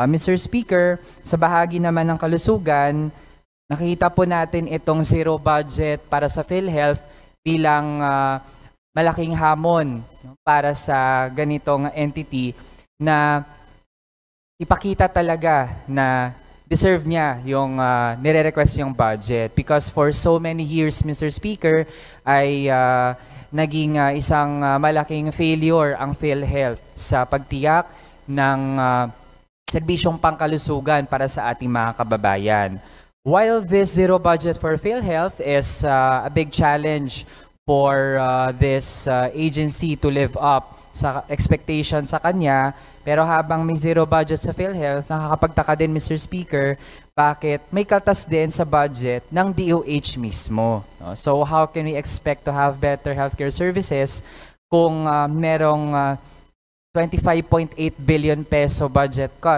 Mr. Speaker, sa bahagi naman ng kalusugan, nakita po natin itong zero budget para sa PhilHealth bilang malaking hamon, no, para sa ganitong entity na ipakita talaga na deserve niya yung nire-request yung budget. Because for so many years, Mr. Speaker, ay naging isang malaking failure ang PhilHealth sa pagtiyak ng serbisyong pangkalusugan para sa ating mga kababayan. While this zero budget for PhilHealth is a big challenge for this agency to live up sa expectation sa kanya, pero habang may zero budget sa PhilHealth, nakakapagtaka din, Mr. Speaker, bakit may kaltas din sa budget ng DOH mismo. No? So how can we expect to have better healthcare services kung merong 25.8 billion peso budget cut